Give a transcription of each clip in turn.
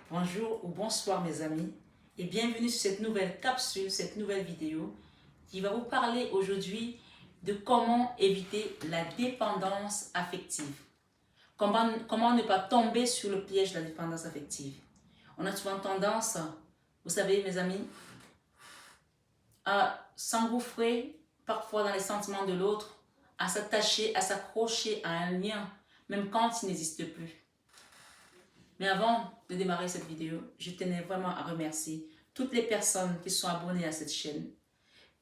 Bonjour ou bonsoir mes amis et bienvenue sur cette nouvelle capsule, cette nouvelle vidéo qui va vous parler aujourd'hui de comment éviter la dépendance affective. Comment ne pas tomber sur le piège de la dépendance affective. On a souvent tendance, vous savez mes amis, à s'engouffrer parfois dans les sentiments de l'autre, à s'attacher, à s'accrocher à un lien, même quand il n'existe plus. Mais avant de démarrer cette vidéo, je tenais vraiment à remercier toutes les personnes qui sont abonnées à cette chaîne,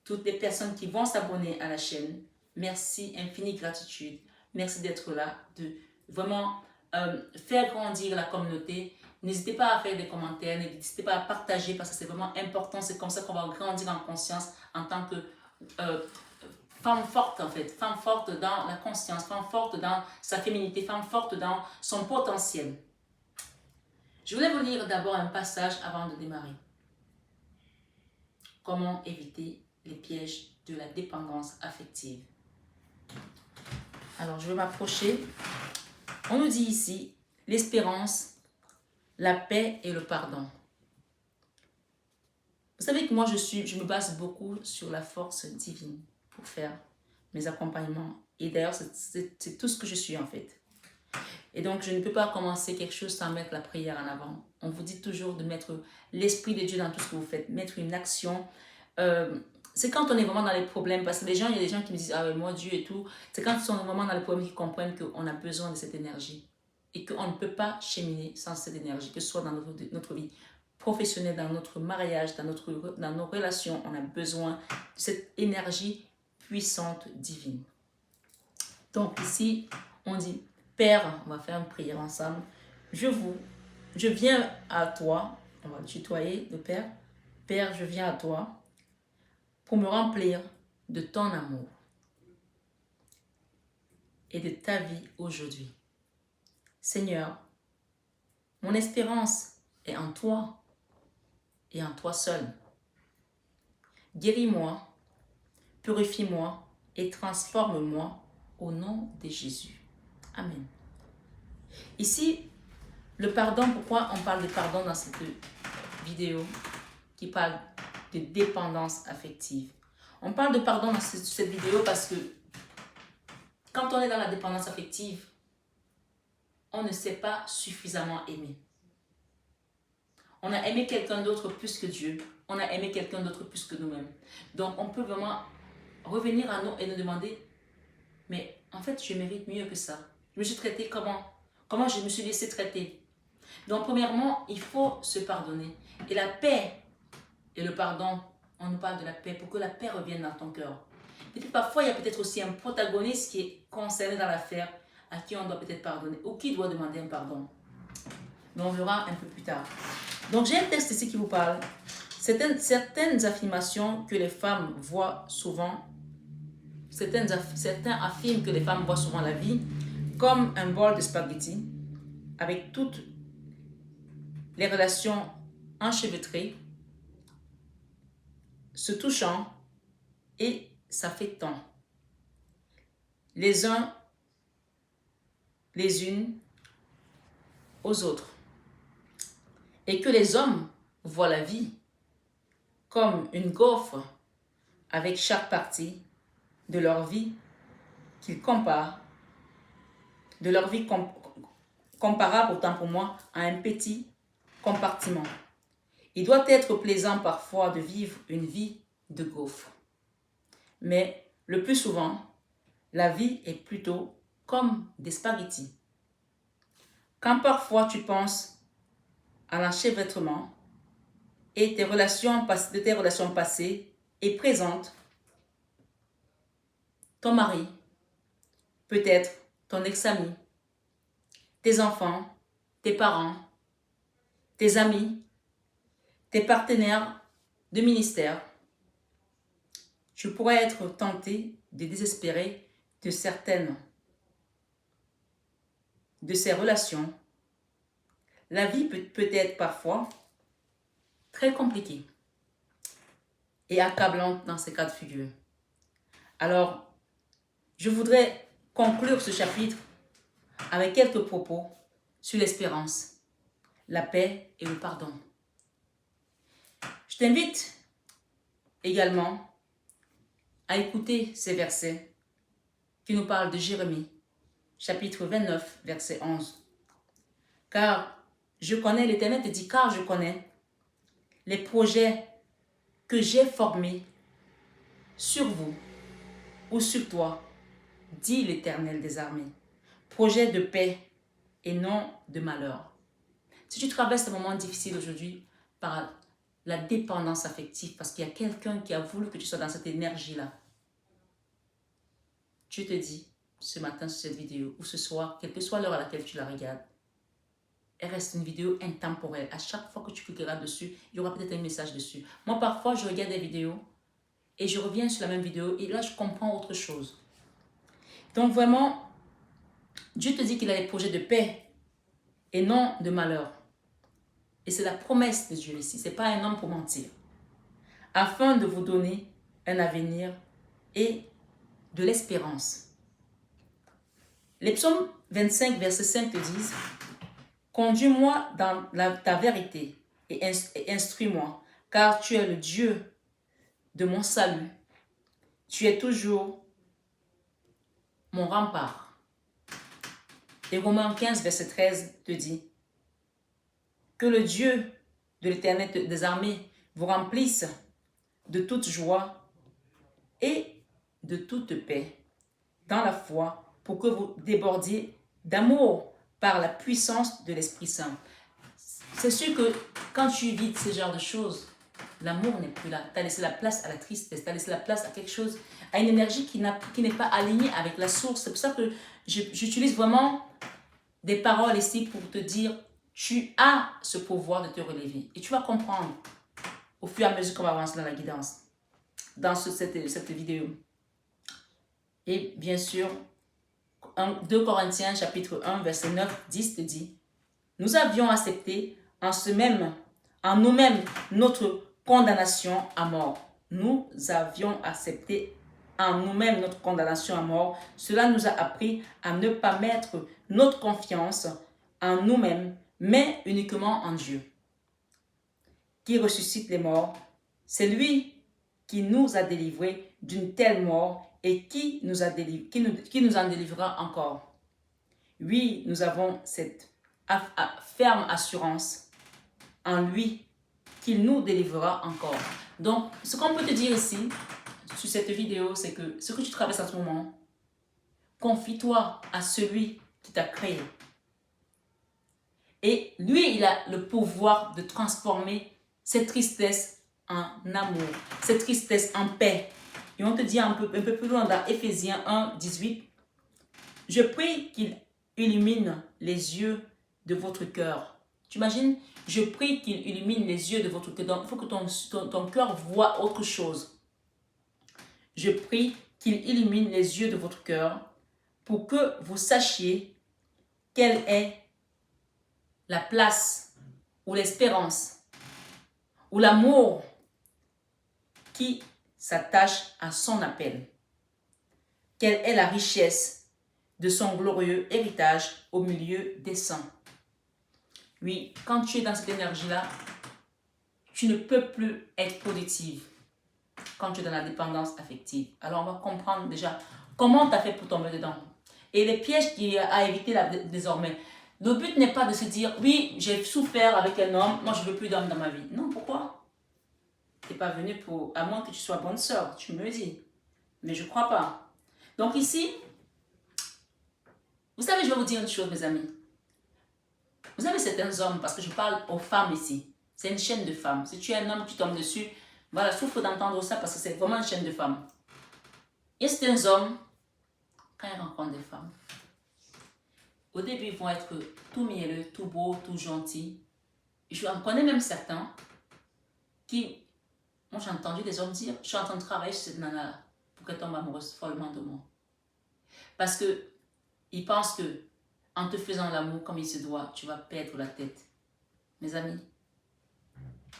toutes les personnes qui vont s'abonner à la chaîne. Merci, infinie gratitude. Merci d'être là, de vraiment faire grandir la communauté. N'hésitez pas à faire des commentaires, n'hésitez pas à partager parce que c'est vraiment important. C'est comme ça qu'on va grandir en conscience en tant que femme forte en fait, femme forte dans la conscience, femme forte dans sa féminité, femme forte dans son potentiel. Je voulais vous lire d'abord un passage avant de démarrer. Comment éviter les pièges de la dépendance affective. Alors, je vais m'approcher. On nous dit ici l'espérance, la paix et le pardon. Vous savez que moi, je me base beaucoup sur la force divine pour faire mes accompagnements. Et d'ailleurs, c'est tout ce que je suis en fait. Et donc, je ne peux pas commencer quelque chose sans mettre la prière en avant. On vous dit toujours de mettre l'Esprit de Dieu dans tout ce que vous faites, mettre une action. C'est quand on est vraiment dans les problèmes, parce que il y a des gens qui me disent, ah moi Dieu et tout. C'est quand ils sont vraiment dans les problèmes qu'ils comprennent qu'on a besoin de cette énergie. Et qu'on ne peut pas cheminer sans cette énergie, que ce soit dans notre vie professionnelle, dans notre mariage, dans nos relations. On a besoin de cette énergie puissante, divine. Donc ici, on dit, Père, on va faire une prière ensemble. Je viens à toi, on va tutoyer le Père. Père, je viens à toi pour me remplir de ton amour et de ta vie aujourd'hui. Seigneur, mon espérance est en toi et en toi seul. Guéris-moi, purifie-moi et transforme-moi au nom de Jésus. Amen. Ici, le pardon, pourquoi on parle de pardon dans cette vidéo qui parle de dépendance affective. On parle de pardon dans cette vidéo parce que quand on est dans la dépendance affective, on ne sait pas suffisamment aimer. On a aimé quelqu'un d'autre plus que Dieu. On a aimé quelqu'un d'autre plus que nous-mêmes. Donc on peut vraiment revenir à nous et nous demander, mais en fait je mérite mieux que ça. Je me suis traité comment? Comment je me suis laissé traiter? Donc premièrement, il faut se pardonner. Et la paix et le pardon, on nous parle de la paix pour que la paix revienne dans ton cœur. Et puis parfois, il y a peut-être aussi un protagoniste qui est concerné dans l'affaire à qui on doit peut-être pardonner ou qui doit demander un pardon. Mais on verra un peu plus tard. Donc j'ai un texte ici qui vous parle. Certaines affirmations que les femmes voient souvent, certains affirment que les femmes voient souvent la vie comme un bol de spaghettis avec toutes les relations enchevêtrées, se touchant et s'affectant les uns les unes aux autres. Et que les hommes voient la vie comme une gaufre avec chaque partie de leur vie qu'ils comparent, de leur vie comparable autant pour moi à un petit compartiment. Il doit être plaisant parfois de vivre une vie de gaufre. Mais le plus souvent, la vie est plutôt comme des spaghettis. Quand parfois tu penses à l'enchevêtrement et de tes relations passées et présentes, ton mari, peut-être ton ex-ami, tes enfants, tes parents, tes amis, tes partenaires de ministère, tu pourrais être tenté de désespérer de certaines de ces relations. La vie peut être parfois très compliquée et accablante dans ces cas de figure. Alors, je voudrais conclure ce chapitre avec quelques propos sur l'espérance. la paix et le pardon. Je t'invite également à écouter ces versets qui nous parlent de Jérémie, chapitre 29, verset 11. Car je connais, l'Éternel te dit, car je connais les projets que j'ai formés sur vous ou sur toi, dit l'Éternel des armées. Projet de paix et non de malheur. Si tu traverses un moment difficile aujourd'hui par la dépendance affective, parce qu'il y a quelqu'un qui a voulu que tu sois dans cette énergie-là, tu te dis, ce matin sur cette vidéo, ou ce soir, quelle que soit l'heure à laquelle tu la regardes, elle reste une vidéo intemporelle. À chaque fois que tu cliqueras dessus, il y aura peut-être un message dessus. Moi, parfois, je regarde des vidéos et je reviens sur la même vidéo et là, je comprends autre chose. Donc, vraiment, Dieu te dit qu'il a des projets de paix et non de malheur. Et c'est la promesse de Dieu ici. Ce n'est pas un homme pour mentir. Afin de vous donner un avenir et de l'espérance. Les psaumes 25, verset 5 te disent « Conduis-moi dans ta vérité et instruis-moi, car tu es le Dieu de mon salut. Tu es toujours mon rempart. » Et Romains 15, verset 13 te dit « Que le Dieu de l'Éternel des armées vous remplisse de toute joie et de toute paix dans la foi pour que vous débordiez d'amour par la puissance de l'Esprit Saint. » C'est sûr que quand tu vis ce genre de choses, l'amour n'est plus là. Tu as laissé la place à la tristesse, tu as laissé la place à quelque chose, à une énergie qui n'est pas alignée avec la source. C'est pour ça que j'utilise vraiment des paroles ici pour te dire, tu as ce pouvoir de te relever. Et tu vas comprendre au fur et à mesure qu'on va avancer dans la guidance, dans cette vidéo. Et bien sûr, 2 Corinthiens chapitre 1, verset 9, 10 te dit, « Nous avions accepté en nous-mêmes notre condamnation à mort. Nous avions accepté en nous-mêmes notre condamnation à mort. Cela nous a appris à ne pas mettre notre confiance en nous-mêmes, mais uniquement en Dieu, qui ressuscite les morts. C'est lui qui nous a délivrés d'une telle mort et qui nous en délivrera encore. Oui, nous avons cette ferme assurance en lui qu'il nous délivrera encore. » Donc, ce qu'on peut te dire ici, sur cette vidéo, c'est que ce que tu traverses en ce moment, confie-toi à celui qui t'a créé. Et lui, il a le pouvoir de transformer cette tristesse en amour, cette tristesse en paix. Et on te dit un peu plus loin dans Éphésiens 1, 18, « Je prie qu'il illumine les yeux de votre cœur. » Tu imagines? Je prie qu'il illumine les yeux de votre cœur. Donc, il faut que ton cœur voit autre chose. Je prie qu'il illumine les yeux de votre cœur pour que vous sachiez quelle est la place ou l'espérance ou l'amour qui s'attache à son appel. Quelle est la richesse de son glorieux héritage au milieu des saints. Oui, quand tu es dans cette énergie-là, tu ne peux plus être productive quand tu es dans la dépendance affective. Alors, on va comprendre déjà comment tu as fait pour tomber dedans. Et les pièges qu'il y a à éviter là, désormais. Le but n'est pas de se dire, oui, j'ai souffert avec un homme, moi je ne veux plus d'homme dans ma vie. Non, pourquoi? Tu n'es pas venu pour, à moins que tu sois bonne sœur, tu me le dis. Mais je ne crois pas. Donc ici, vous savez, je vais vous dire une chose, mes amis. Vous avez certains hommes, parce que je parle aux femmes ici. C'est une chaîne de femmes. Si tu es un homme, tu tombes dessus. Voilà, souffre d'entendre ça parce que c'est vraiment une chaîne de femmes. Il y a certains hommes, quand ils rencontrent des femmes, au début, ils vont être tout mielleux, tout beau, tout gentil. Je en connais même certains qui, moi j'ai entendu des hommes dire, je suis en train de travailler sur cette nana pour qu'elle tombe amoureuse follement de moi. Parce que ils pensent que en te faisant l'amour comme il se doit, tu vas perdre la tête. Mes amis,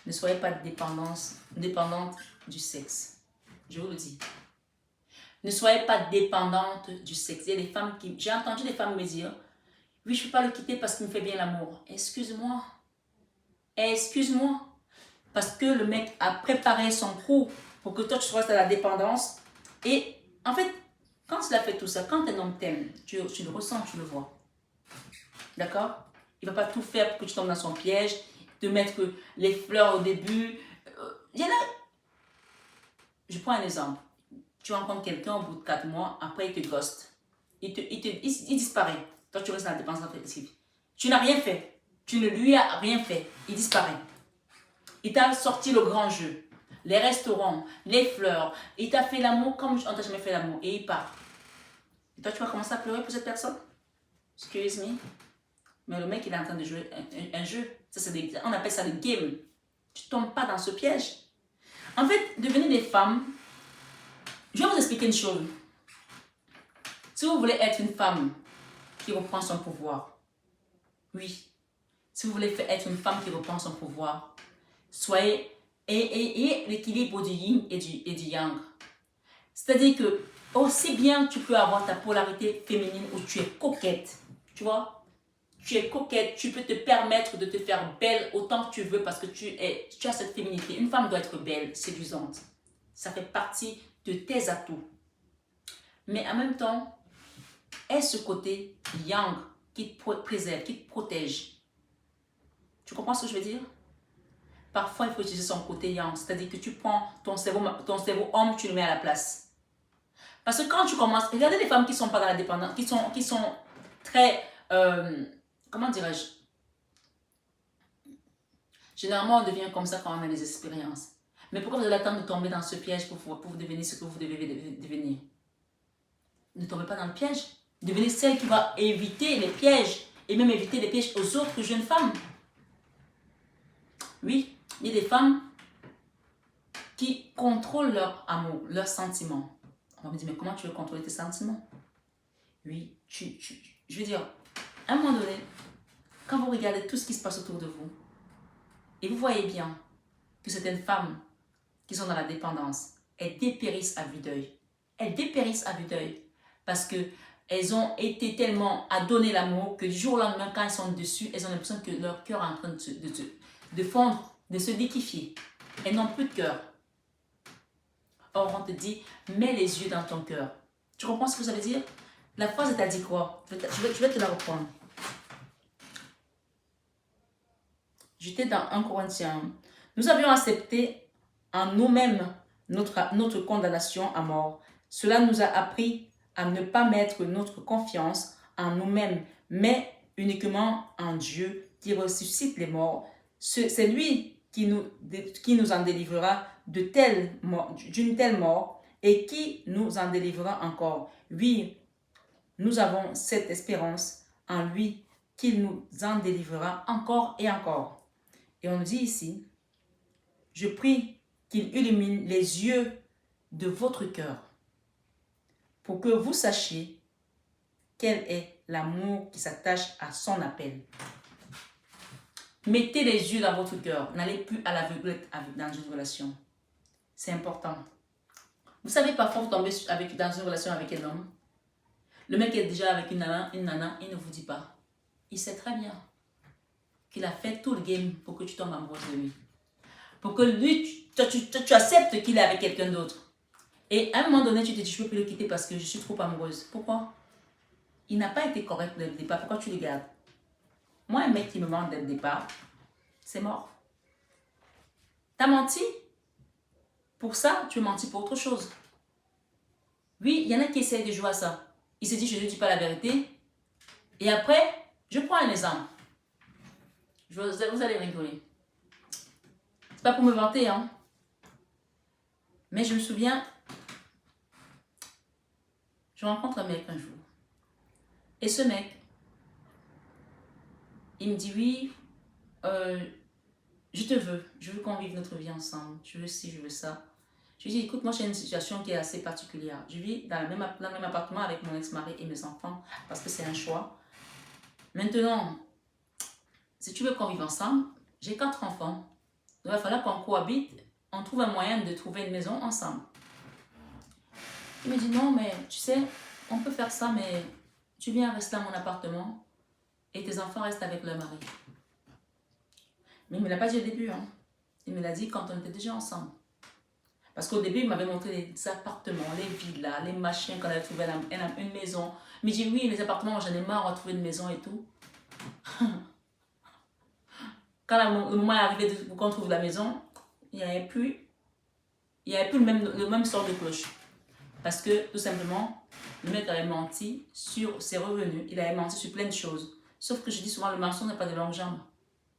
ne soyez pas dépendante du sexe. Je vous le dis. Ne soyez pas dépendante du sexe. Il y a des femmes qui... J'ai entendu des femmes me dire, oui, je ne peux pas le quitter parce qu'il me fait bien l'amour. Excuse-moi. Excuse-moi. Parce que le mec a préparé son coup pour que toi tu sois dans la dépendance. Et en fait, quand il a fait tout ça, quand un homme t'aime, tu le ressens, tu le vois. D'accord? Il ne va pas tout faire pour que tu tombes dans son piège, te mettre les fleurs au début. Il y en a. Je prends un exemple. Tu rencontres quelqu'un au bout de 4 mois, après il te ghost. Il disparaît. Toi, tu restes dans la dépendance affective. Tu n'as rien fait. Tu ne lui as rien fait. Il disparaît. Il t'a sorti le grand jeu. Les restaurants, les fleurs. Il t'a fait l'amour comme on t'a jamais fait l'amour. Et il part. Et toi, tu vas commencer à pleurer pour cette personne? Excuse me. Mais le mec, il est en train de jouer un jeu. On appelle ça le game. Tu ne tombes pas dans ce piège. En fait, devenez des femmes. Je vais vous expliquer une chose. Si vous voulez être une femme qui reprend son pouvoir, oui. Si vous voulez être une femme qui reprend son pouvoir, soyez et l'équilibre du yin et du yang. C'est-à-dire que aussi bien tu peux avoir ta polarité féminine où tu es coquette, tu vois, tu es coquette, tu peux te permettre de te faire belle autant que tu veux parce que tu as cette féminité. Une femme doit être belle, séduisante. Ça fait partie de tes atouts. Mais en même temps, est ce côté yang qui te préserve, qui te protège. Tu comprends ce que je veux dire? Parfois, il faut utiliser son côté yang, c'est-à-dire que tu prends ton cerveau homme, tu le mets à la place. Parce que quand tu commences, regardez les femmes qui ne sont pas dans la dépendance, qui sont très, comment dirais-je? Généralement, on devient comme ça quand on a des expériences. Mais pourquoi vous avez l'attente de tomber dans ce piège pour devenir ce que vous devez devenir? Ne tombez pas dans le piège. Devenez celle qui va éviter les pièges et même éviter les pièges aux autres jeunes femmes. Oui, il y a des femmes qui contrôlent leur amour, leurs sentiments. On va me dire, mais comment tu veux contrôler tes sentiments? Oui, je veux dire, à un moment donné, quand vous regardez tout ce qui se passe autour de vous, et vous voyez bien que certaines femmes qui sont dans la dépendance, elles dépérissent à vue d'œil. Elles dépérissent à vue d'œil parce qu'elles ont été tellement à donner l'amour que du jour au lendemain, quand elles sont dessus, elles ont l'impression que leur cœur est en train de fondre, de se liquéfier. Elles n'ont plus de cœur. Or, on te dit, mets les yeux dans ton cœur. Tu comprends ce que ça veut dire? La phrase, elle t'a dit quoi? Je vais te la reprendre. J'étais dans 1 Corinthiens. Nous avions accepté en nous-mêmes notre condamnation à mort. Cela nous a appris à ne pas mettre notre confiance en nous-mêmes, mais uniquement en Dieu qui ressuscite les morts. C'est lui qui nous en délivrera d'une telle mort et qui nous en délivrera encore. Oui, nous avons cette espérance en lui qu'il nous en délivrera encore et encore. Et on nous dit ici, je prie qu'il illumine les yeux de votre cœur pour que vous sachiez quel est l'amour qui s'attache à son appel. Mettez les yeux dans votre cœur. N'allez plus à l'aveuglette dans une relation. C'est important. Vous savez, parfois, vous tombez dans une relation avec un homme. Le mec est déjà avec une nana, il ne vous dit pas. Il sait très bien qu'il a fait tout le game pour que tu tombes amoureuse de lui. Pour que lui, tu acceptes qu'il est avec quelqu'un d'autre. Et à un moment donné, tu te dis, je ne peux plus le quitter parce que je suis trop amoureuse. Pourquoi? Il n'a pas été correct dès le départ. Pourquoi tu le gardes? Moi, un mec qui me ment dès le départ, c'est mort. T'as menti? Pour ça, tu as menti pour autre chose. Oui, il y en a qui essayent de jouer à ça. Il se dit, je ne dis pas la vérité. Et après, je prends un exemple. Vous allez rigoler. C'est pas pour me vanter, hein. Mais je me souviens, je rencontre un mec un jour. Et ce mec, il me dit, oui, je te veux. Je veux qu'on vive notre vie ensemble. Je veux ci, je veux ça. Je lui dis, écoute, moi j'ai une situation qui est assez particulière. Je vis dans le même appartement avec mon ex-mari et mes enfants parce que c'est un choix. Maintenant, si tu veux qu'on vive ensemble, j'ai 4 enfants. Donc il va falloir qu'on cohabite, on trouve un moyen de trouver une maison ensemble. Il me dit, non, mais tu sais, on peut faire ça, mais tu viens rester dans mon appartement et tes enfants restent avec leur mari. Mais il ne me l'a pas dit au début. Hein. Il me l'a dit quand on était déjà ensemble. Parce qu'au début, il m'avait montré les appartements, les villas, les machins qu'on avait trouvé une maison. Il me dit, oui, les appartements, j'en ai marre, on va trouver une maison et tout. Quand le moment est arrivé pour qu'on trouve la maison, il n'y avait plus, le même sort de cloche. Parce que, tout simplement, le mec avait menti sur ses revenus. Il avait menti sur plein de choses. Sauf que je dis souvent, le maçon n'a pas de longues jambes.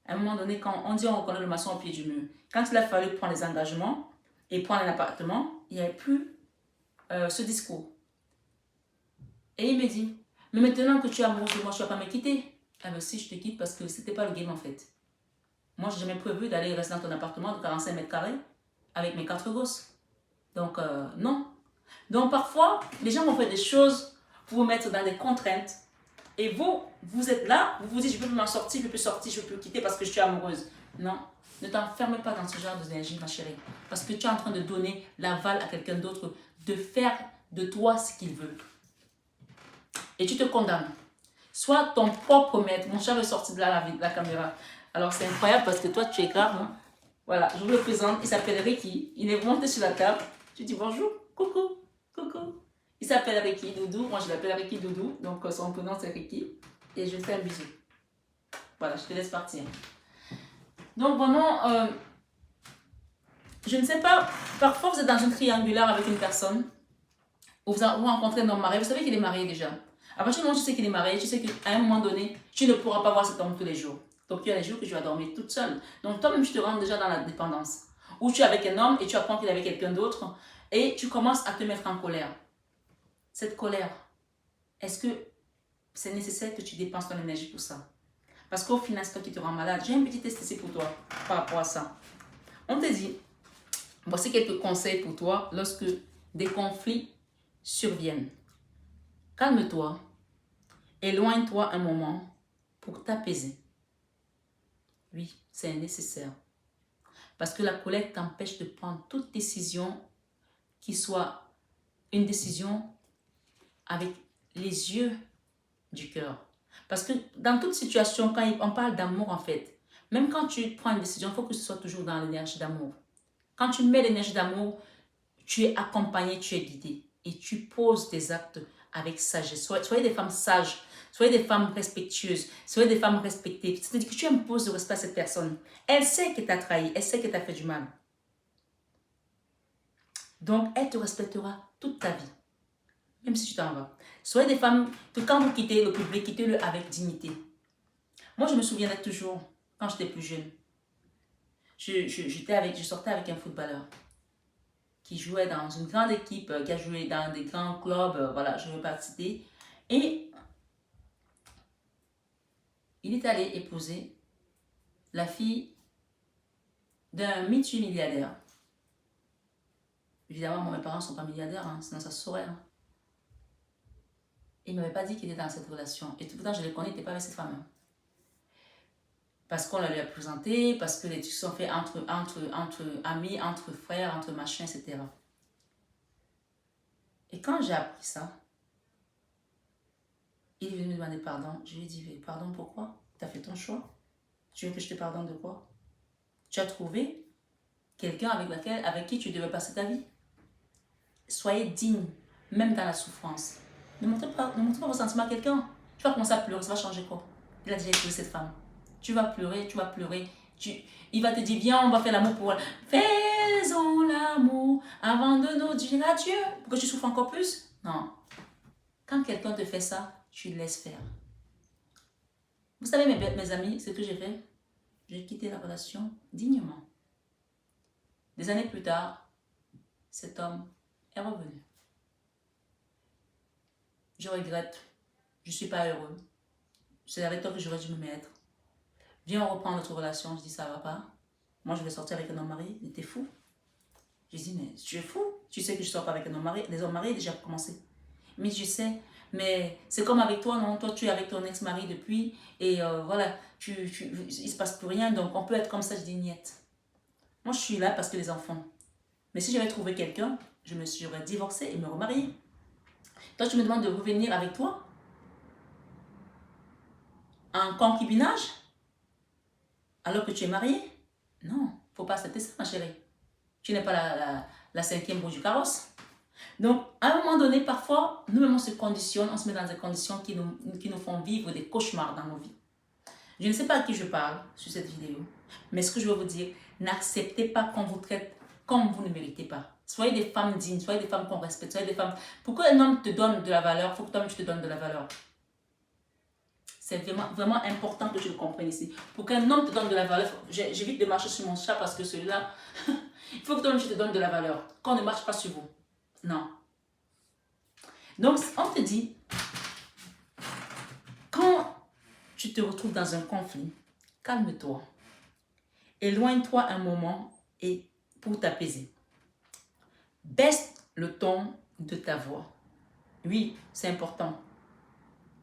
À un moment donné, quand on dit on reconnaît le maçon au pied du mur, quand il a fallu prendre les engagements et prendre un appartement, il n'y avait plus ce discours. Et il me dit, mais maintenant que tu es amoureuse de moi, tu ne vas pas me quitter. Ah ben si, je te quitte parce que ce n'était pas le game en fait. Moi, je n'ai jamais prévu d'aller rester dans ton appartement de 45 mètres carrés avec mes 4 gosses. Donc, non. Donc, parfois, les gens vont faire des choses pour vous mettre dans des contraintes. Et vous êtes là, vous vous dites, je peux m'en sortir, je peux sortir, je peux quitter parce que je suis amoureuse. Non, ne t'enferme pas dans ce genre d'énergie, ma chérie. Parce que tu es en train de donner l'aval à quelqu'un d'autre de faire de toi ce qu'il veut. Et tu te condamnes. Sois ton propre maître. Mon chat est sorti de là, la caméra. Alors, c'est incroyable parce que toi, tu es grave. Hein? Voilà, je vous le présente. Il s'appelle Ricky. Il est monté sur la table. Tu dis bonjour, coucou, coucou. Il s'appelle Ricky Doudou. Moi, je l'appelle Ricky Doudou. Donc, son prénom, c'est Ricky. Et je lui fais un bisou. Voilà, je te laisse partir. Donc, vraiment, je ne sais pas. Parfois, vous êtes dans une triangulaire avec une personne. Ou vous rencontrez un homme marié. Vous savez qu'il est marié déjà. À partir du moment où tu sais qu'il est marié, tu sais qu'à un moment donné, tu ne pourras pas voir cet homme tous les jours. Donc, il y a des jours que tu vas dormir toute seule. Donc, toi-même, tu te rends déjà dans la dépendance. Ou tu es avec un homme et tu apprends qu'il est avec quelqu'un d'autre. Et tu commences à te mettre en colère. Cette colère, est-ce que c'est nécessaire que tu dépenses ton énergie pour ça? Parce qu'au final, c'est toi qui te rends malade. J'ai un petit test ici pour toi par rapport à ça. On te dit, voici quelques conseils pour toi lorsque des conflits surviennent. Calme-toi, éloigne-toi un moment pour t'apaiser. Oui, c'est nécessaire. Parce que la colère t'empêche de prendre toute décision qui soit une décision avec les yeux du cœur. Parce que dans toute situation, quand on parle d'amour en fait, même quand tu prends une décision, il faut que ce soit toujours dans l'énergie d'amour. Quand tu mets l'énergie d'amour, tu es accompagné, tu es guidé. Et tu poses tes actes avec sagesse. Soyez des femmes sages, soyez des femmes respectueuses, soyez des femmes respectées. C'est-à-dire que tu imposes le respect à cette personne. Elle sait qu'elle t'a trahi, elle sait qu'elle t'a fait du mal. Donc, elle te respectera toute ta vie. Même si tu t'en vas. Soyez des femmes que quand vous quittez le public, quittez-le avec dignité. Moi, je me souviendrai toujours, quand j'étais plus jeune, je sortais avec un footballeur qui jouait dans une grande équipe, qui a joué dans des grands clubs, voilà, je ne veux pas citer. Et il est allé épouser la fille d'un multimilliardaire. Évidemment, mes parents ne sont pas milliardaires, hein, sinon ça se saurait. Hein. Il ne m'avait pas dit qu'il était dans cette relation. Et tout le temps, je le connais, il n'était pas avec cette femme. Hein. Parce qu'on la lui a présenté, parce que les trucs sont faits entre amis, entre frères, entre machins, etc. Et quand j'ai appris ça, il est venu me demander pardon. Je lui ai dit, pardon pourquoi? Tu as fait ton choix. Tu veux que je te pardonne de quoi? Tu as trouvé quelqu'un avec qui tu devais passer ta vie. Soyez digne, même dans la souffrance. Ne montrez pas vos sentiments à quelqu'un. Tu vas commencer à pleurer, ça va changer quoi? Il a déjà épousé cette femme. Tu vas pleurer. Il va te dire, viens, on va faire l'amour pour elle. Faisons l'amour avant de nous dire adieu. Pour que tu souffres encore plus? Non. Quand quelqu'un te fait ça, tu laisses faire. Vous savez, mes amis, ce que j'ai fait? J'ai quitté la relation dignement. Des années plus tard, cet homme est revenu. Je regrette. Je ne suis pas heureux. C'est avec toi que j'aurais dû me mettre. Viens, on reprend notre relation. Je dis, ça va pas. Moi, je vais sortir avec un homme marié. Il était fou. Je dis, mais tu es fou. Tu sais que je ne sors pas avec un homme marié. Les hommes mariés, déjà commencé. Mais je sais. Mais c'est comme avec toi, non? Toi, tu es avec ton ex-mari depuis. Et voilà, il ne se passe plus rien. Donc, on peut être comme ça. Je dis, niette. Moi, je suis là parce que les enfants. Mais si j'avais trouvé quelqu'un, je me serais divorcée et me remariée. Toi, tu me demandes de revenir avec toi? En concubinage? alors que tu es marié. Non, il ne faut pas accepter ça, ma chérie. Tu n'es pas la cinquième roue du carrosse. Donc, à un moment donné, parfois, nous-mêmes, on se conditionne, on se met dans des conditions qui nous font vivre des cauchemars dans nos vies. Je ne sais pas à qui je parle sur cette vidéo, mais ce que je veux vous dire, n'acceptez pas qu'on vous traite comme vous ne méritez pas. Soyez des femmes dignes, soyez des femmes qu'on respecte, soyez des femmes... Pour qu'un homme te donne de la valeur, il faut que toi-même tu te donnes de la valeur. C'est vraiment, vraiment important que tu le comprennes ici. Pour qu'un homme te donne de la valeur, j'évite de marcher sur mon chat parce que celui-là, il faut que toi-même tu te donnes de la valeur. Qu'on ne marche pas sur vous. Non. Donc, on te dit, quand tu te retrouves dans un conflit, calme-toi. Éloigne-toi un moment et pour t'apaiser. Baisse le ton de ta voix. Oui, c'est important.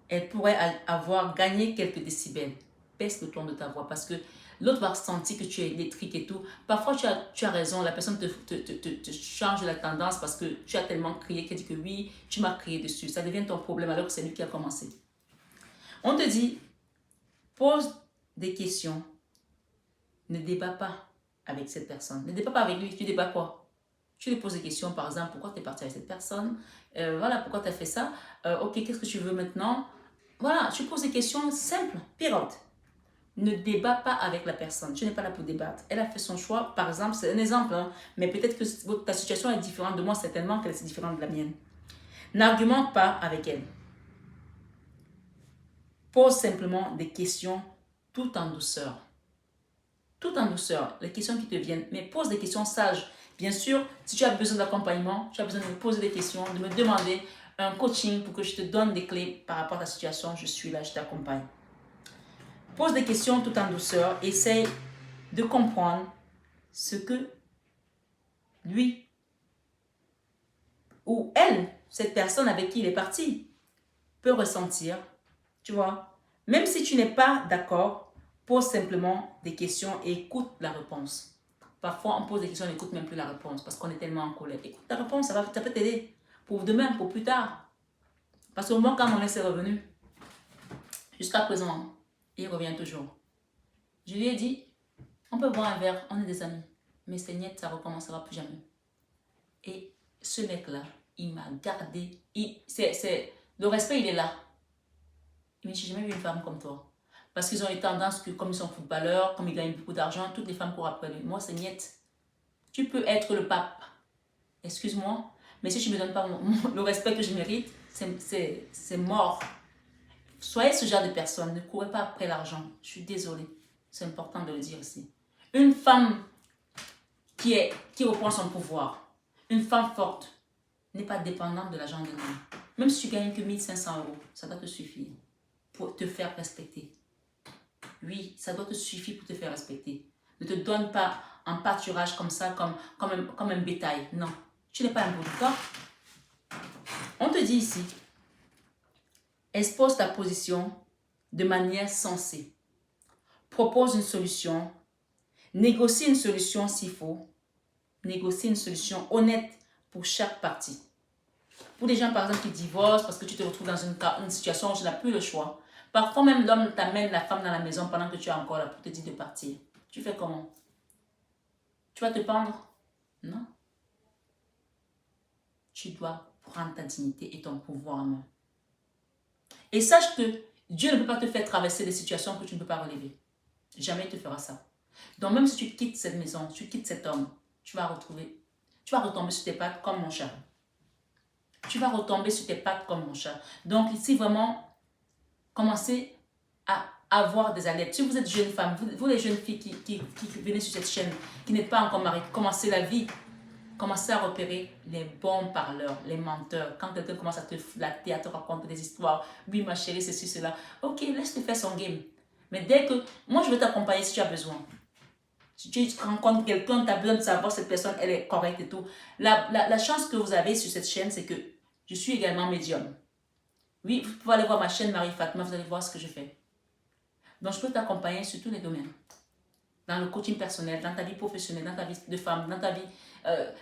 Elle pourrait avoir gagné quelques décibels. Baisse le ton de ta voix parce que l'autre va sentir que tu es électrique et tout. Parfois, tu as raison, la personne te change la tendance parce que tu as tellement crié qu'elle dit que oui, tu m'as crié dessus. Ça devient ton problème alors que c'est lui qui a commencé. On te dit, pose des questions. Ne débat pas avec cette personne. Ne débat pas avec lui. Tu débats quoi? Tu lui poses des questions, par exemple, pourquoi tu es parti avec cette personne? Voilà, pourquoi tu as fait ça? Ok, qu'est-ce que tu veux maintenant? Voilà, tu poses des questions simples, pirotes. Ne débat pas avec la personne. Tu n'es pas là pour débattre. Elle a fait son choix, par exemple, c'est un exemple, hein, mais peut-être que ta situation est différente de moi, certainement qu'elle est différente de la mienne. N'argumente pas avec elle. Pose simplement des questions tout en douceur. Tout en douceur, les questions qui te viennent, mais pose des questions sages. Bien sûr, si tu as besoin d'accompagnement, tu as besoin de me poser des questions, de me demander un coaching pour que je te donne des clés par rapport à ta situation, je suis là, je t'accompagne. Pose des questions tout en douceur, essaye de comprendre ce que lui ou elle, cette personne avec qui il est parti, peut ressentir, tu vois. Même si tu n'es pas d'accord, pose simplement des questions et écoute la réponse. Parfois, on pose des questions et on n'écoute même plus la réponse parce qu'on est tellement en colère. Écoute la réponse, ça peut t'aider pour demain, pour plus tard. Parce qu'au moins, quand mon ex est revenu, jusqu'à présent, il revient toujours. Je lui ai dit, on peut boire un verre, on est des amis. Mais c'est net, ça ne recommencera plus jamais. Et ce mec-là, il m'a gardé. Le respect, il est là. Il me dit, j'ai jamais vu une femme comme toi. Parce qu'ils ont une tendance que comme ils sont footballeurs, comme ils gagnent beaucoup d'argent, toutes les femmes courent après lui. Moi, c'est niet. Tu peux être le pape. Excuse-moi. Mais si tu ne me donnes pas le respect que je mérite, c'est mort. Soyez ce genre de personne. Ne courez pas après l'argent. Je suis désolée. C'est important de le dire ici. Une femme qui reprend son pouvoir, une femme forte, n'est pas dépendante de l'argent de l'homme. Même si tu gagnes que 1500 €, ça doit te suffire pour te faire respecter. Oui, ça doit te suffire pour te faire respecter. Ne te donne pas un pâturage comme ça, comme un bétail. Non, tu n'es pas un beau corps. On te dit ici, expose ta position de manière sensée. Propose une solution. Négocie une solution s'il faut. Négocie une solution honnête pour chaque partie. Pour les gens, par exemple, qui divorcent parce que tu te retrouves dans une situation où tu n'as plus le choix. Parfois même, l'homme t'amène la femme dans la maison pendant que tu es encore là pour te dire de partir. Tu fais comment? Tu vas te pendre? Non. Tu dois prendre ta dignité et ton pouvoir en main. Et sache que Dieu ne peut pas te faire traverser des situations que tu ne peux pas relever. Jamais il te fera ça. Donc même si tu quittes cette maison, tu quittes cet homme, tu vas retomber sur tes pattes comme mon chat. Tu vas retomber sur tes pattes comme mon chat. Donc ici vraiment, commencez à avoir des alertes. Si vous êtes jeune femme, vous les jeunes filles qui venez sur cette chaîne, qui n'êtes pas encore mariées, commencez la vie. Commencez à repérer les bons parleurs, les menteurs. Quand quelqu'un commence à te flatter, à te raconter des histoires. Oui, ma chérie, ceci, cela. Ok, laisse-le faire son game. Mais dès que... Moi, je vais t'accompagner si tu as besoin. Si tu rencontres quelqu'un, tu as besoin de savoir si cette personne, elle est correcte et tout. La chance que vous avez sur cette chaîne, c'est que je suis également médium. Oui, vous pouvez aller voir ma chaîne Marie-Fatma, vous allez voir ce que je fais. Donc, je peux t'accompagner sur tous les domaines. Dans le coaching personnel, dans ta vie professionnelle, dans ta vie de femme, dans ta vie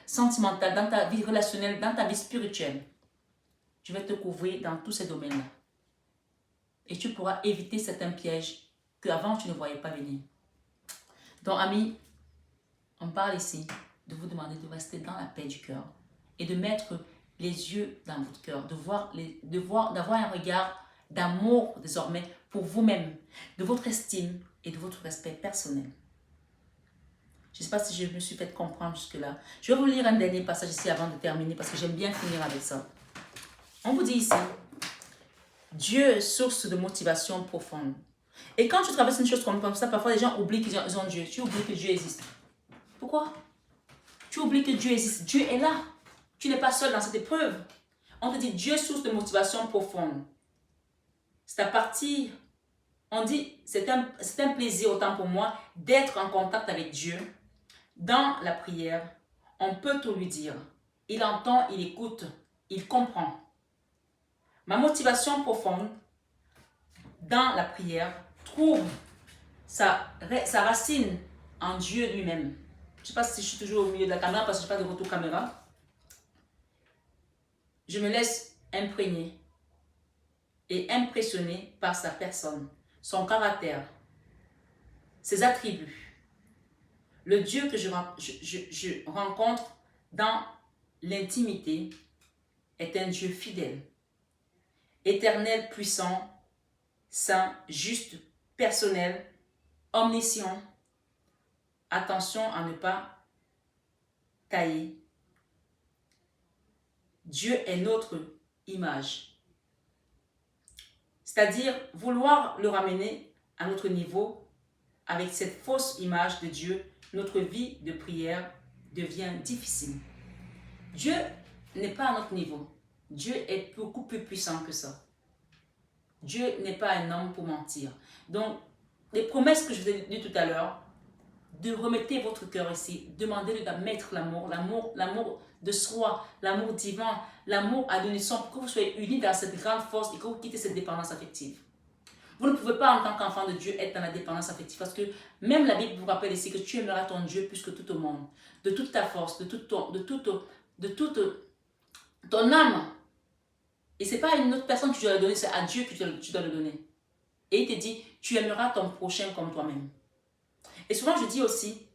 sentimentale, dans ta vie relationnelle, dans ta vie spirituelle. Je vais te couvrir dans tous ces domaines-là. Et tu pourras éviter certains pièges qu'avant tu ne voyais pas venir. Donc, amis, on parle ici de vous demander de rester dans la paix du cœur et de mettre les yeux dans votre cœur, d'avoir un regard d'amour désormais pour vous-même, de votre estime et de votre respect personnel. Je ne sais pas si je me suis fait comprendre jusque-là. Je vais vous lire un dernier passage ici avant de terminer parce que j'aime bien finir avec ça. On vous dit ici, Dieu est source de motivation profonde. Et quand tu traverses une chose comme ça, parfois les gens oublient qu'ils ont Dieu. Tu oublies que Dieu existe. Pourquoi? Tu oublies que Dieu existe. Dieu est là. Tu n'es pas seul dans cette épreuve. On te dit Dieu est source de motivation profonde. C'est à partir, on dit, c'est un plaisir autant pour moi d'être en contact avec Dieu. Dans la prière, on peut tout lui dire. Il entend, il écoute, il comprend. Ma motivation profonde dans la prière trouve sa racine en Dieu lui-même. Je ne sais pas si je suis toujours au milieu de la caméra parce que je n'ai pas de retour caméra. Je me laisse imprégner et impressionner par sa personne, son caractère, ses attributs. Le Dieu que je rencontre dans l'intimité est un Dieu fidèle, éternel, puissant, saint, juste, personnel, omniscient. Attention à ne pas tailler. Dieu est notre image. C'est-à-dire vouloir le ramener à notre niveau avec cette fausse image de Dieu, notre vie de prière devient difficile. Dieu n'est pas à notre niveau. Dieu est beaucoup plus puissant que ça. Dieu n'est pas un homme pour mentir. Donc, les promesses que je vous ai dites tout à l'heure, de remettre votre cœur ici, demandez-lui de mettre l'amour de soi, l'amour divin, l'amour à l'unisson pour que vous soyez unis dans cette grande force et que vous quittez cette dépendance affective. Vous ne pouvez pas en tant qu'enfant de Dieu être dans la dépendance affective parce que même la Bible vous rappelle ici que tu aimeras ton Dieu plus que tout au monde, de toute ta force, de toute ton âme. Et ce n'est pas à une autre personne que tu dois le donner, c'est à Dieu que tu dois le donner. Et il te dit, tu aimeras ton prochain comme toi-même. Et souvent, je dis aussi,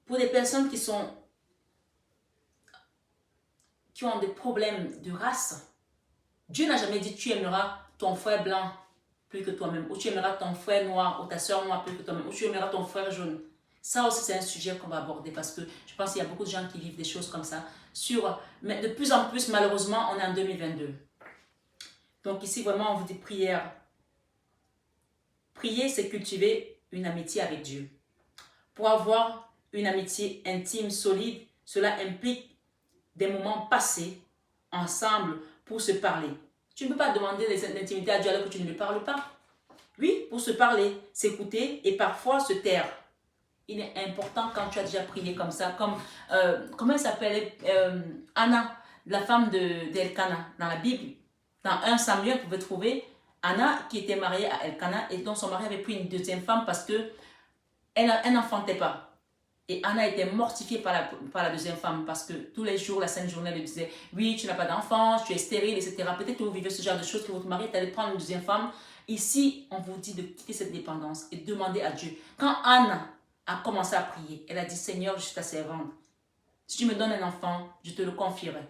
pour des personnes qui ont des problèmes de race, Dieu n'a jamais dit, tu aimeras ton frère blanc plus que toi-même, ou tu aimeras ton frère noir, ou ta soeur noire plus que toi-même, ou tu aimeras ton frère jaune. Ça aussi, c'est un sujet qu'on va aborder parce que je pense qu'il y a beaucoup de gens qui vivent des choses comme ça. Mais de plus en plus, malheureusement, on est en 2022. Donc ici, vraiment, on vous dit prière. Prier, c'est cultiver une amitié avec Dieu. Pour avoir une amitié intime, solide, cela implique des moments passés ensemble pour se parler. Tu ne peux pas demander l'intimité à Dieu alors que tu ne lui parles pas. Oui, pour se parler, s'écouter et parfois se taire. Il est important quand tu as déjà prié comme ça, comme, comment elle s'appelait, Anna, la femme d'Elkana, dans la Bible. Dans 1 Samuel, vous pouvez trouver Anna qui était mariée à Elkana et dont son mari avait pris une deuxième femme parce qu'elle n'enfantait pas. Et Anna était mortifiée par la deuxième femme parce que tous les jours, la Sainte Journée lui disait « Oui, tu n'as pas d'enfant, tu es stérile, etc. » Peut-être que vous vivez ce genre de choses, que votre mari est allé prendre une deuxième femme. Ici, on vous dit de quitter cette dépendance et demander à Dieu. Quand Anna a commencé à prier, elle a dit « Seigneur, je suis ta servante. Si tu me donnes un enfant, je te le confierai. »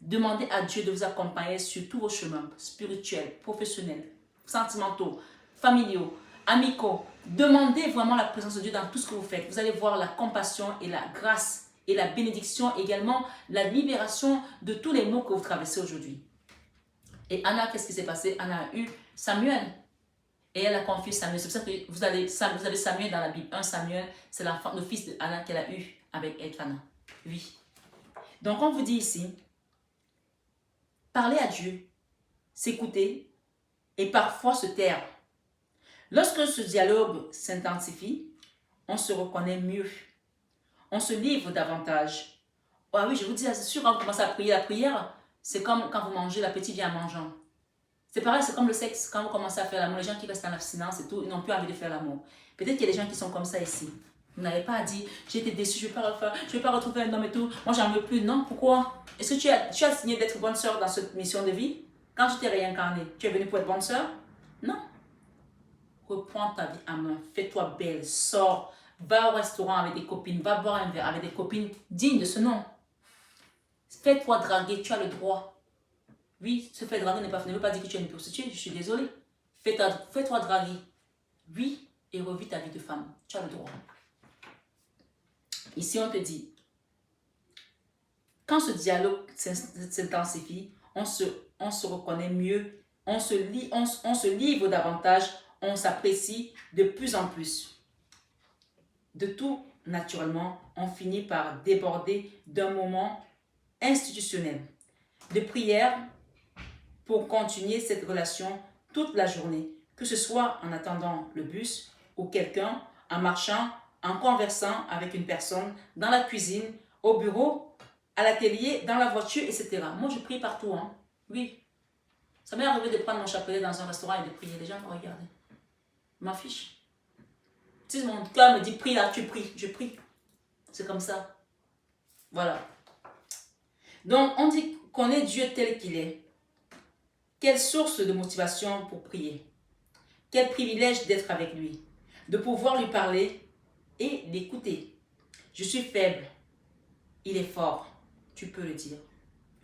Demandez à Dieu de vous accompagner sur tous vos chemins spirituels, professionnels, sentimentaux, familiaux, amicaux. Demandez vraiment la présence de Dieu dans tout ce que vous faites. Vous allez voir la compassion et la grâce et la bénédiction, également la libération de tous les maux que vous traversez aujourd'hui. Et Anna, qu'est-ce qui s'est passé? Anna a eu Samuel. Et elle a confié Samuel. C'est pour ça que vous avez Samuel dans la Bible. 1 Samuel, c'est le fils d'Anna qu'elle a eu avec Elkana. Oui. Donc on vous dit ici, parler à Dieu, s'écouter et parfois se taire. Lorsque ce dialogue s'intensifie, on se reconnaît mieux. On se livre davantage. Ah oui, je vous dis, c'est sûr, quand vous commencez à prier, la prière, c'est comme quand vous mangez, l'appétit vient en mangeant. C'est pareil, c'est comme le sexe. Quand vous commencez à faire l'amour, les gens qui restent dans l'abstinence et tout, ils n'ont plus envie de faire l'amour. Peut-être qu'il y a des gens qui sont comme ça ici. Vous n'avez pas dit, j'ai été déçu, je ne vais pas refaire, je ne vais pas retrouver un homme et tout. Moi, j'en veux plus. Non, pourquoi? Est-ce que tu as signé d'être bonne sœur dans cette mission de vie? Quand tu t'es réincarné, tu es venu pour être bonne sœur? Non. Reprends ta vie à main, fais-toi belle, sors, Va au restaurant avec des copines, va boire un verre avec des copines dignes de ce nom. Fais-toi draguer, tu as le droit. Oui, se faire draguer ne veut pas dire que tu es une prostituée, je suis désolée. Fais-toi draguer. Oui, et revis ta vie de femme. Tu as le droit. Ici, on te dit, quand ce dialogue s'intensifie, on se reconnaît mieux, on se livre davantage, on s'apprécie de plus en plus. De tout, naturellement, on finit par déborder d'un moment institutionnel de prière pour continuer cette relation toute la journée, que ce soit en attendant le bus ou quelqu'un, en marchant, en conversant avec une personne, dans la cuisine, au bureau, à l'atelier, dans la voiture, etc. Moi, je prie partout. Hein. Oui. Ça m'est arrivé de prendre mon chapelet dans un restaurant et de prier. Les gens me regardent. Je m'en fiche. Si mon cœur me dit prie là, tu pries. Je prie. C'est comme ça. Voilà. Donc, on dit qu'on est Dieu tel qu'il est. Quelle source de motivation pour prier. Quel privilège d'être avec lui. De pouvoir lui parler et l'écouter. Je suis faible. Il est fort. Tu peux le dire.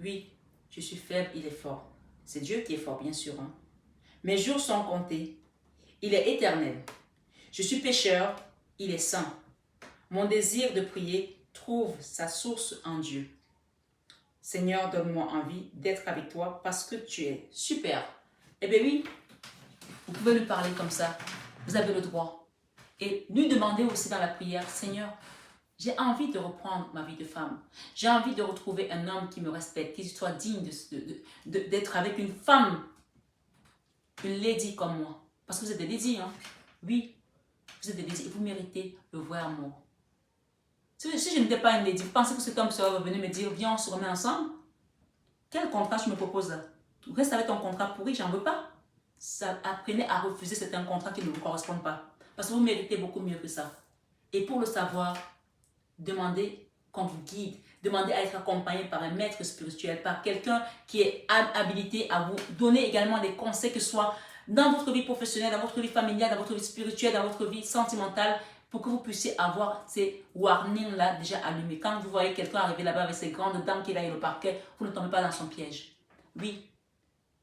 Oui, je suis faible, il est fort. C'est Dieu qui est fort, bien sûr. Hein. Mes jours sont comptés. Il est éternel. Je suis pécheur, il est saint. Mon désir de prier trouve sa source en Dieu. Seigneur, donne-moi envie d'être avec toi parce que tu es super. Eh bien oui, vous pouvez lui parler comme ça. Vous avez le droit. Et lui demander aussi dans la prière, Seigneur, j'ai envie de reprendre ma vie de femme. J'ai envie de retrouver un homme qui me respecte, qui soit digne d'être avec une femme, une lady comme moi. Parce que vous êtes des ladies, hein? Oui, vous êtes des ladies et vous méritez le vrai amour. Si je n'étais pas une lady, vous pensez que cet homme serait revenu me dire, viens, on se remet ensemble? Quel contrat tu me proposes là? Reste avec ton contrat pourri, j'en veux pas. Ça, apprenez à refuser certains contrats qui ne vous correspondent pas. Parce que vous méritez beaucoup mieux que ça. Et pour le savoir, demandez qu'on vous guide. Demandez à être accompagné par un maître spirituel, par quelqu'un qui est habilité à vous donner également des conseils, que ce soit dans votre vie professionnelle, dans votre vie familiale, dans votre vie spirituelle, dans votre vie sentimentale, pour que vous puissiez avoir ces warnings-là déjà allumés. Quand vous voyez quelqu'un arriver là-bas avec ses grandes dents qu'il a au parquet, vous ne tombez pas dans son piège. Oui.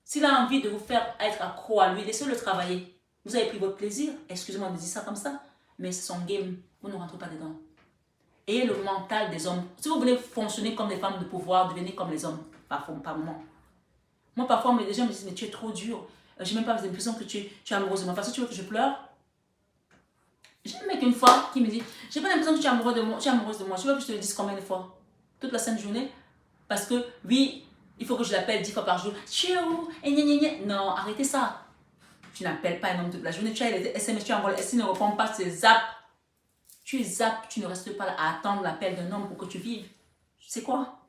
S'il a envie de vous faire être accro à lui, laissez-le travailler. Vous avez pris votre plaisir, excusez-moi de dire ça comme ça, mais c'est son game, vous ne rentrez pas dedans. Et le mental des hommes. Si vous voulez fonctionner comme des femmes de pouvoir, devenez comme les hommes, par moment. Moi, parfois, les gens me disent, mais tu es trop dur. Je n'ai même pas l'impression que tu es amoureuse de moi. Parce que tu veux que je pleure? J'ai un mec une fois qui me dit, j'ai pas l'impression que tu es amoureuse de moi. Tu es amoureuse de moi. Tu veux que je te le dise combien de fois? Toute la sainte journée? Parce que, oui, il faut que je l'appelle 10 fois par jour. Tu es où? Et gna, gna, gna. Non, arrêtez ça. Tu n'appelles pas un homme toute la journée. Tu as les SMS, tu envoies les SMS, ne répond pas, c'est zap. Tu zappes, tu ne restes pas là à attendre l'appel d'un homme pour que tu vives. C'est quoi?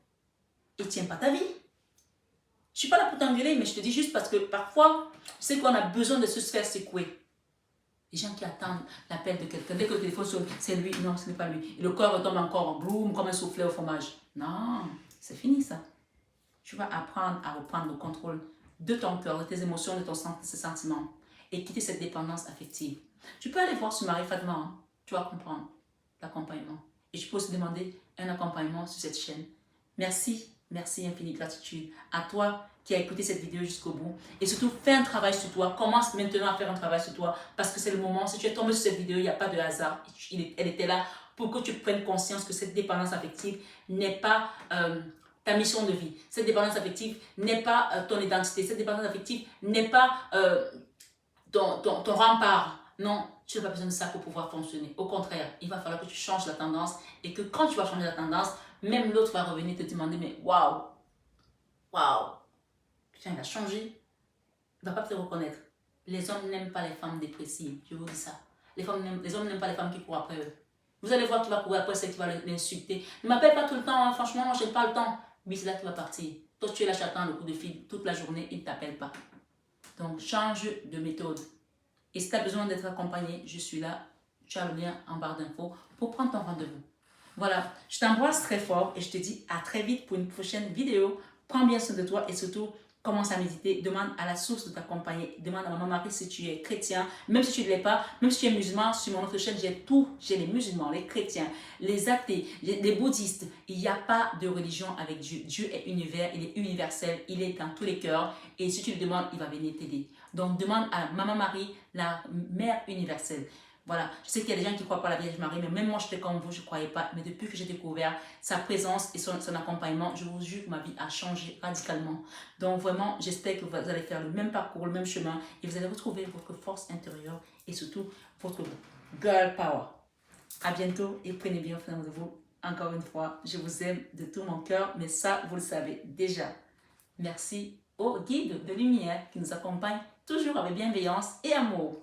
Il ne tient pas ta vie. Je ne suis pas là pour t'engueuler, mais je te dis juste parce que parfois, tu sais qu'on a besoin de se faire secouer. Les gens qui attendent l'appel de quelqu'un, dès que le téléphone sonne, c'est lui, non, ce n'est pas lui. Et le corps retombe encore en bloom, comme un soufflet au fromage. Non, c'est fini ça. Tu vas apprendre à reprendre le contrôle de ton cœur, de tes émotions, de tes sentiments. Et quitter cette dépendance affective. Tu peux aller voir sur Marie Fatma, hein. Tu vas comprendre l'accompagnement. Et je peux aussi demander un accompagnement sur cette chaîne. Merci, merci, infinie gratitude à toi qui as écouté cette vidéo jusqu'au bout. Et surtout, fais un travail sur toi. Commence maintenant à faire un travail sur toi parce que c'est le moment. Si tu es tombé sur cette vidéo, il n'y a pas de hasard. Elle était là pour que tu prennes conscience que cette dépendance affective n'est pas ta mission de vie. Cette dépendance affective n'est pas ton identité. Cette dépendance affective n'est pas ton rempart. Non, tu n'as pas besoin de ça pour pouvoir fonctionner. Au contraire, il va falloir que tu changes la tendance et que quand tu vas changer la tendance, même l'autre va revenir te demander, mais waouh, waouh, putain, il a changé. Il ne va pas te reconnaître. Les hommes n'aiment pas les femmes dépressives, je vous dis ça. Les hommes n'aiment pas les femmes qui courent après eux. Vous allez voir qu'il va courir après celle qui va l'insulter. Ne m'appelle pas tout le temps, hein. Franchement, moi, je n'ai pas le temps. Oui, c'est là qu'il va partir. Toi, tu es là, j'attends le coup de fil toute la journée, il ne t'appelle pas. Donc, change de méthode. Et si tu as besoin d'être accompagné, je suis là. Tu as le lien en barre d'infos pour prendre ton rendez-vous. Voilà, je t'embrasse très fort et je te dis à très vite pour une prochaine vidéo. Prends bien soin de toi et surtout, commence à méditer, demande à la source de t'accompagner, demande à Maman Marie si tu es chrétien, même si tu ne l'es pas, même si tu es musulman, sur mon autre chaîne, j'ai les musulmans, les chrétiens, les athées, les bouddhistes. Il n'y a pas de religion avec Dieu. Dieu est univers, il est universel, il est dans tous les cœurs et si tu le demandes, il va venir t'aider. Donc demande à Maman Marie, la mère universelle. Voilà, je sais qu'il y a des gens qui ne croient pas à la Vierge Marie, mais même moi, j'étais comme vous, je ne croyais pas. Mais depuis que j'ai découvert sa présence et son accompagnement, je vous jure que ma vie a changé radicalement. Donc vraiment, j'espère que vous allez faire le même parcours, le même chemin, et vous allez retrouver votre force intérieure et surtout votre girl power. À bientôt et prenez bien soin de vous. Encore une fois, je vous aime de tout mon cœur, mais ça, vous le savez déjà. Merci au guide de lumière qui nous accompagne toujours avec bienveillance et amour.